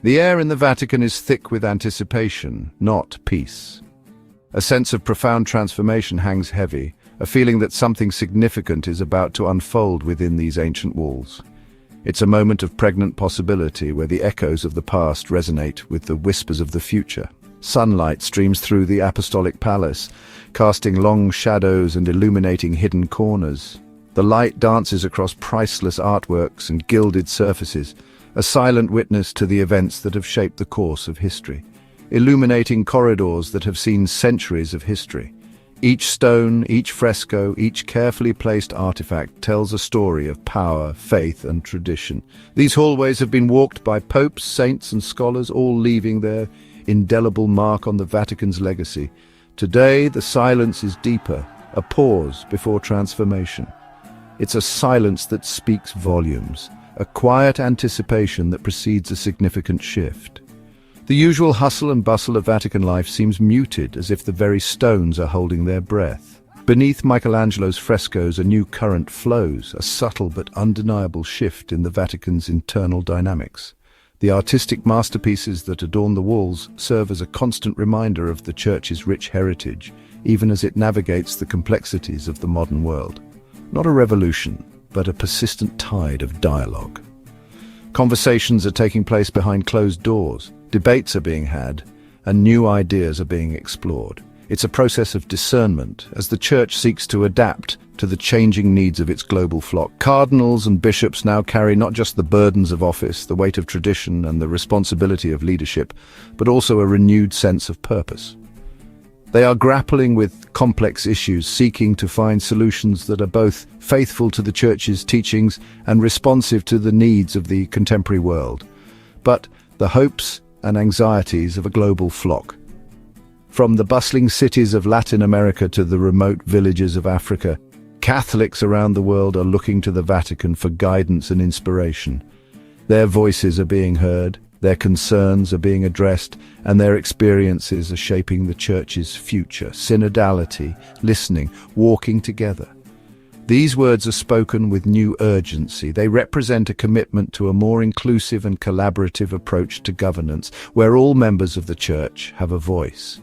The air in the Vatican is thick with anticipation, not peace. A sense of profound transformation hangs heavy, a feeling that something significant is about to unfold within these ancient walls. It's a moment of pregnant possibility where the echoes of the past resonate with the whispers of the future. Sunlight streams through the apostolic palace, casting long shadows and illuminating hidden corners. The light dances across priceless artworks and gilded surfaces, a silent witness to the events that have shaped the course of history, illuminating corridors that have seen centuries of history. Each stone, each fresco, each carefully placed artifact tells a story of power, faith, and tradition. These hallways have been walked by popes, saints, and scholars, all leaving their indelible mark on the Vatican's legacy. Today, the silence is deeper, a pause before transformation. It's a silence that speaks volumes, a quiet anticipation that precedes a significant shift. The usual hustle and bustle of Vatican life seems muted, as if the very stones are holding their breath. Beneath Michelangelo's frescoes, a new current flows, a subtle but undeniable shift in the Vatican's internal dynamics. The artistic masterpieces that adorn the walls serve as a constant reminder of the Church's rich heritage, even as it navigates the complexities of the modern world. Not a revolution, but a persistent tide of dialogue. Conversations are taking place behind closed doors, debates are being had, and new ideas are being explored. It's a process of discernment as the Church seeks to adapt to the changing needs of its global flock. Cardinals and bishops now carry not just the burdens of office, the weight of tradition, and the responsibility of leadership, but also a renewed sense of purpose. They are grappling with complex issues, seeking to find solutions that are both faithful to the Church's teachings and responsive to the needs of the contemporary world, but the hopes and anxieties of a global flock. From the bustling cities of Latin America to the remote villages of Africa, Catholics around the world are looking to the Vatican for guidance and inspiration. Their voices are being heard, their concerns are being addressed, and their experiences are shaping the Church's future. Synodality, listening, walking together. These words are spoken with new urgency. They represent a commitment to a more inclusive and collaborative approach to governance, where all members of the Church have a voice.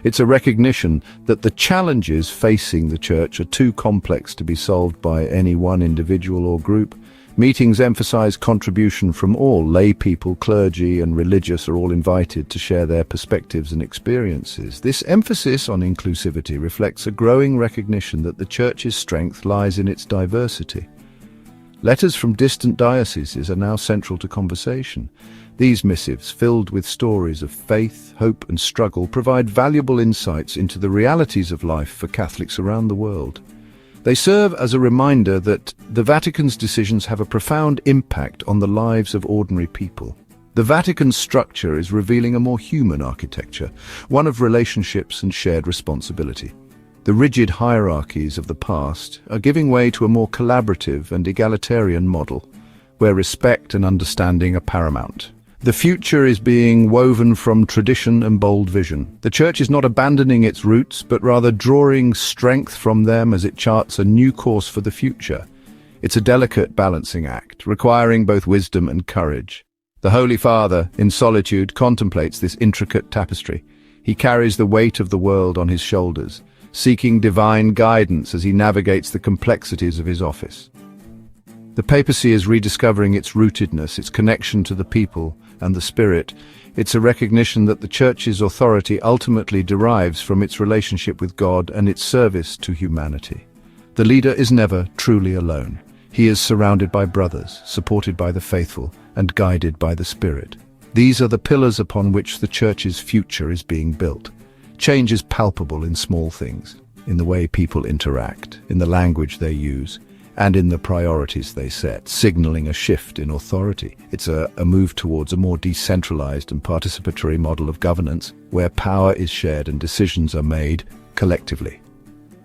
It's a recognition that the challenges facing the Church are too complex to be solved by any one individual or group. Meetings emphasize contribution from all. Lay people, clergy, and religious are all invited to share their perspectives and experiences. This emphasis on inclusivity reflects a growing recognition that the Church's strength lies in its diversity. Letters from distant dioceses are now central to conversation. These missives, filled with stories of faith, hope, and struggle, provide valuable insights into the realities of life for Catholics around the world. They serve as a reminder that the Vatican's decisions have a profound impact on the lives of ordinary people. The Vatican's structure is revealing a more human architecture, one of relationships and shared responsibility. The rigid hierarchies of the past are giving way to a more collaborative and egalitarian model, where respect and understanding are paramount. The future is being woven from tradition and bold vision. The Church is not abandoning its roots, but rather drawing strength from them as it charts a new course for the future. It's a delicate balancing act, requiring both wisdom and courage. The Holy Father, in solitude, contemplates this intricate tapestry. He carries the weight of the world on his shoulders, seeking divine guidance as he navigates the complexities of his office. The papacy is rediscovering its rootedness, its connection to the people and the Spirit. It's a recognition that the Church's authority ultimately derives from its relationship with God and its service to humanity. The leader is never truly alone. He is surrounded by brothers, supported by the faithful, and guided by the Spirit. These are the pillars upon which the Church's future is being built. Change is palpable in small things, in the way people interact, in the language they use, and in the priorities they set, signaling a shift in authority. It's a move towards a more decentralized and participatory model of governance, where power is shared and decisions are made collectively.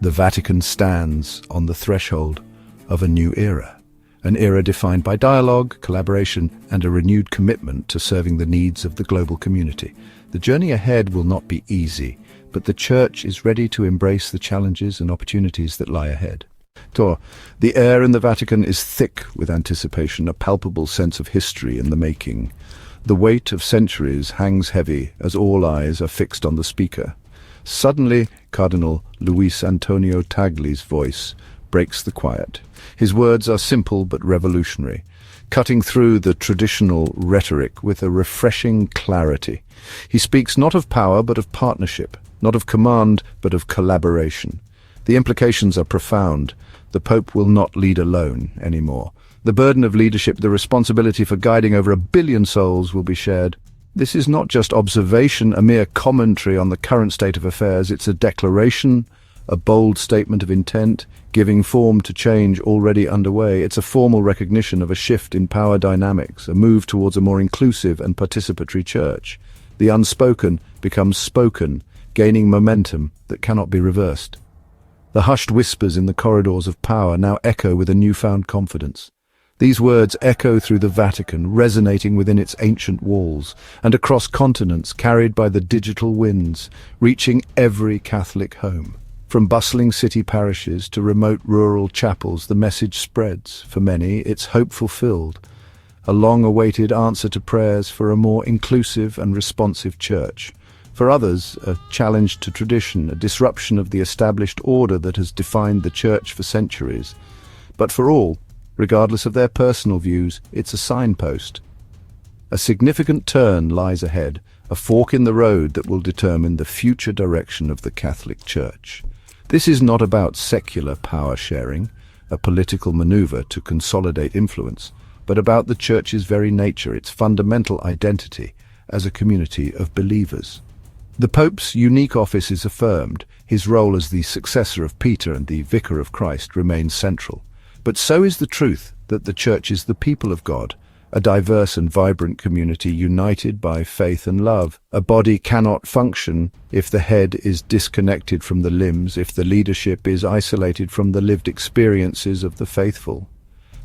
The Vatican stands on the threshold of a new era, an era defined by dialogue, collaboration, and a renewed commitment to serving the needs of the global community. The journey ahead will not be easy, but the Church is ready to embrace the challenges and opportunities that lie ahead. The air in the Vatican is thick with anticipation, a palpable sense of history in the making. The weight of centuries hangs heavy as all eyes are fixed on the speaker. Suddenly, Cardinal Luis Antonio Tagle's voice breaks the quiet. His words are simple but revolutionary, cutting through the traditional rhetoric with a refreshing clarity. He speaks not of power but of partnership, not of command but of collaboration. The implications are profound. The Pope will not lead alone anymore. The burden of leadership, the responsibility for guiding over 1 billion souls will be shared. This is not just observation, a mere commentary on the current state of affairs. It's a declaration, a bold statement of intent, giving form to change already underway. It's a formal recognition of a shift in power dynamics, a move towards a more inclusive and participatory church. The unspoken becomes spoken, gaining momentum that cannot be reversed. The hushed whispers in the corridors of power now echo with a newfound confidence. These words echo through the Vatican, resonating within its ancient walls, and across continents carried by the digital winds, reaching every Catholic home. From bustling city parishes to remote rural chapels, the message spreads. For many, it's hope fulfilled, a long-awaited answer to prayers for a more inclusive and responsive church. For others, a challenge to tradition, a disruption of the established order that has defined the church for centuries. But for all, regardless of their personal views, it's a signpost. A significant turn lies ahead, a fork in the road that will determine the future direction of the Catholic Church. This is not about secular power sharing, a political maneuver to consolidate influence, but about the Church's very nature, its fundamental identity as a community of believers. The Pope's unique office is affirmed. His role as the successor of Peter and the Vicar of Christ remains central. But so is the truth that the Church is the people of God, a diverse and vibrant community united by faith and love. A body cannot function if the head is disconnected from the limbs, if the leadership is isolated from the lived experiences of the faithful.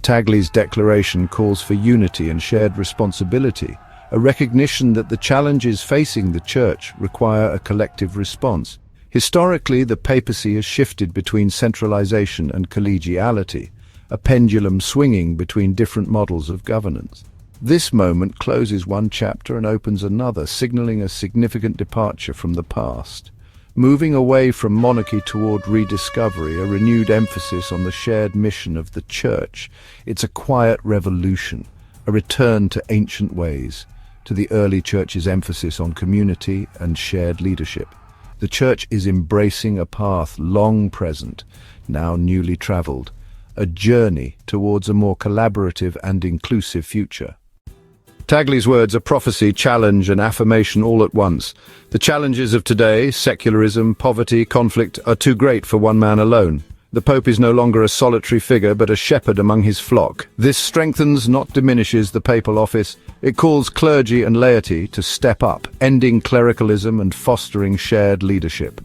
Tagle's declaration calls for unity and shared responsibility, a recognition that the challenges facing the Church require a collective response. Historically, the papacy has shifted between centralization and collegiality, a pendulum swinging between different models of governance. This moment closes one chapter and opens another, signaling a significant departure from the past. Moving away from monarchy toward rediscovery, a renewed emphasis on the shared mission of the Church. It's a quiet revolution, a return to ancient ways, to the early Church's emphasis on community and shared leadership. The Church is embracing a path long present, now newly traveled, a journey towards a more collaborative and inclusive future. Tagle's words are prophecy, challenge, and affirmation all at once. The challenges of today, secularism, poverty, conflict, are too great for one man alone. The Pope is no longer a solitary figure, but a shepherd among his flock. This strengthens, not diminishes, the papal office. It calls clergy and laity to step up, ending clericalism and fostering shared leadership.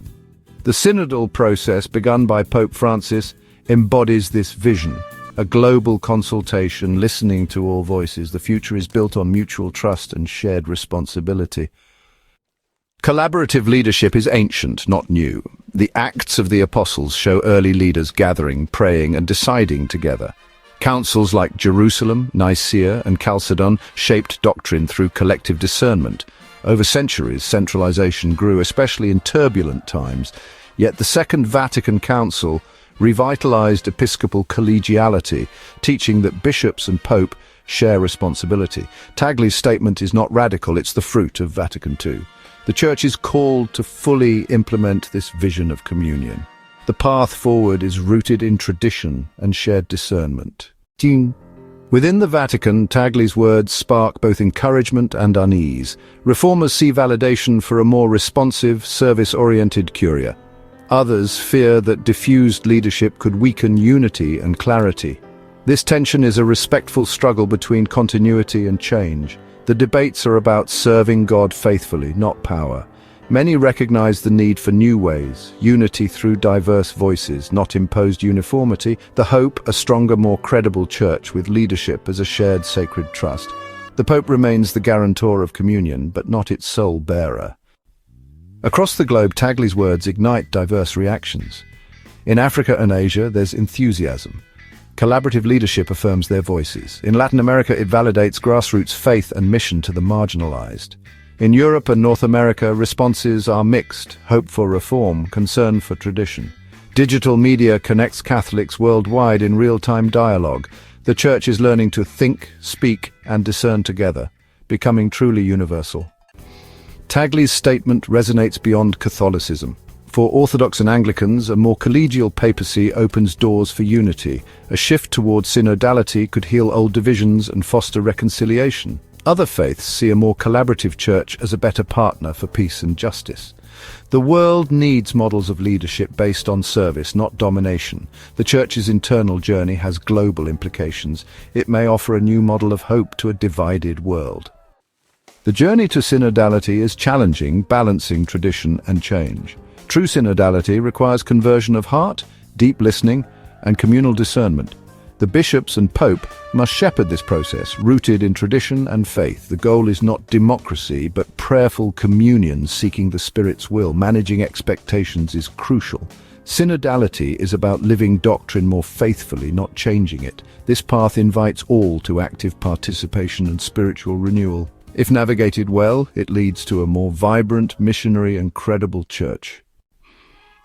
The synodal process begun by Pope Francis embodies this vision, a global consultation, listening to all voices. The future is built on mutual trust and shared responsibility. Collaborative leadership is ancient, not new. The Acts of the Apostles show early leaders gathering, praying, and deciding together. Councils like Jerusalem, Nicaea, and Chalcedon shaped doctrine through collective discernment. Over centuries, centralization grew, especially in turbulent times. Yet the Second Vatican Council revitalized episcopal collegiality, teaching that bishops and pope share responsibility. Tagle's statement is not radical, it's the fruit of Vatican II. The Church is called to fully implement this vision of communion. The path forward is rooted in tradition and shared discernment. Within the Vatican, Tagle's words spark both encouragement and unease. Reformers see validation for a more responsive, service-oriented curia. Others fear that diffused leadership could weaken unity and clarity. This tension is a respectful struggle between continuity and change. The debates are about serving God faithfully, not power. Many recognize the need for new ways, unity through diverse voices, not imposed uniformity, the hope, a stronger, more credible church with leadership as a shared sacred trust. The Pope remains the guarantor of communion, but not its sole bearer. Across the globe, Tagle's words ignite diverse reactions. In Africa and Asia, there's enthusiasm. Collaborative leadership affirms their voices. In Latin America, it validates grassroots faith and mission to the marginalized. In Europe and North America, responses are mixed: hope for reform, concern for tradition. Digital media connects Catholics worldwide in real-time dialogue. The Church is learning to think, speak, and discern together, becoming truly universal. Tagle's statement resonates beyond Catholicism. For Orthodox and Anglicans, a more collegial papacy opens doors for unity. A shift towards synodality could heal old divisions and foster reconciliation. Other faiths see a more collaborative church as a better partner for peace and justice. The world needs models of leadership based on service, not domination. The Church's internal journey has global implications. It may offer a new model of hope to a divided world. The journey to synodality is challenging, balancing tradition and change. True synodality requires conversion of heart, deep listening, and communal discernment. The bishops and pope must shepherd this process, rooted in tradition and faith. The goal is not democracy, but prayerful communion seeking the Spirit's will. Managing expectations is crucial. Synodality is about living doctrine more faithfully, not changing it. This path invites all to active participation and spiritual renewal. If navigated well, it leads to a more vibrant, missionary, and credible church.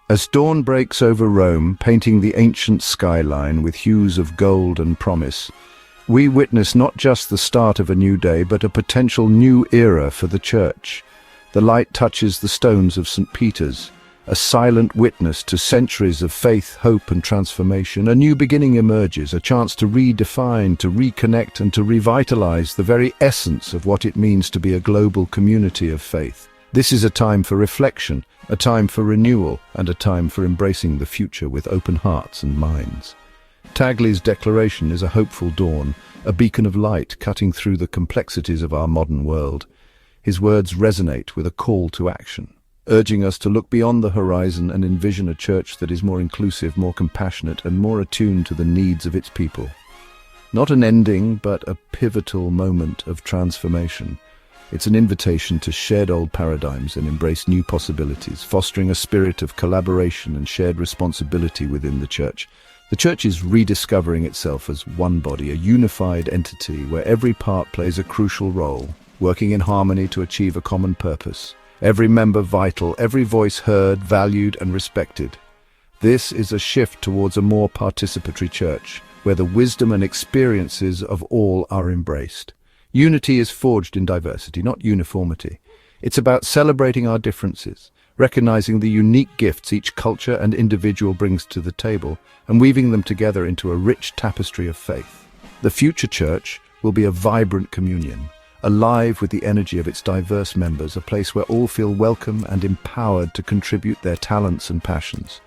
As dawn breaks over Rome, painting the ancient skyline with hues of gold and promise, we witness not just the start of a new day, but a potential new era for the Church. The light touches the stones of St. Peter's, a silent witness to centuries of faith, hope, and transformation. A new beginning emerges, a chance to redefine, to reconnect, and to revitalize the very essence of what it means to be a global community of faith. This is a time for reflection, a time for renewal, and a time for embracing the future with open hearts and minds. Tagle's declaration is a hopeful dawn, a beacon of light cutting through the complexities of our modern world. His words resonate with a call to action, urging us to look beyond the horizon and envision a church that is more inclusive, more compassionate, and more attuned to the needs of its people. Not an ending, but a pivotal moment of transformation. It's an invitation to shed old paradigms and embrace new possibilities, fostering a spirit of collaboration and shared responsibility within the Church. The Church is rediscovering itself as one body, a unified entity where every part plays a crucial role, working in harmony to achieve a common purpose. Every member vital, every voice heard, valued, and respected. This is a shift towards a more participatory church, where the wisdom and experiences of all are embraced. Unity is forged in diversity, not uniformity. It's about celebrating our differences, recognizing the unique gifts each culture and individual brings to the table, and weaving them together into a rich tapestry of faith. The future church will be a vibrant communion, alive with the energy of its diverse members, a place where all feel welcome and empowered to contribute their talents and passions.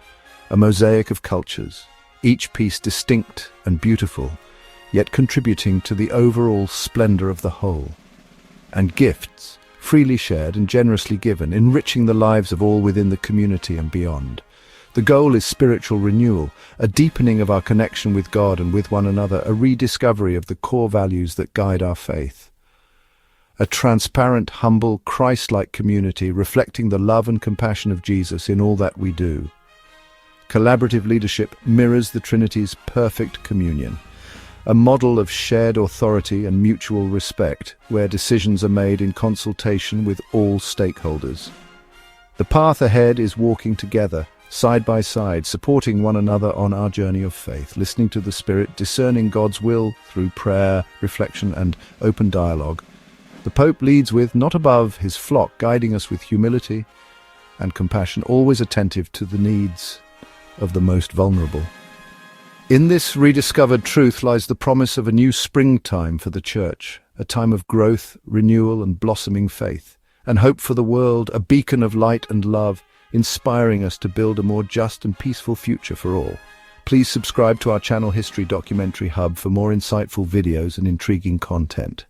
A mosaic of cultures, each piece distinct and beautiful, yet contributing to the overall splendor of the whole. And gifts, freely shared and generously given, enriching the lives of all within the community and beyond. The goal is spiritual renewal, a deepening of our connection with God and with one another, a rediscovery of the core values that guide our faith. A transparent, humble, Christ-like community reflecting the love and compassion of Jesus in all that we do. Collaborative leadership mirrors the Trinity's perfect communion, a model of shared authority and mutual respect, where decisions are made in consultation with all stakeholders. The path ahead is walking together, side by side, supporting one another on our journey of faith, listening to the Spirit, discerning God's will through prayer, reflection, and open dialogue. The Pope leads with, not above, his flock, guiding us with humility and compassion, always attentive to the needs of the most vulnerable. In this rediscovered truth lies the promise of a new springtime for the Church, a time of growth, renewal, and blossoming faith, and hope for the world, a beacon of light and love, inspiring us to build a more just and peaceful future for all. Please subscribe to our channel History Documentary Hub for more insightful videos and intriguing content.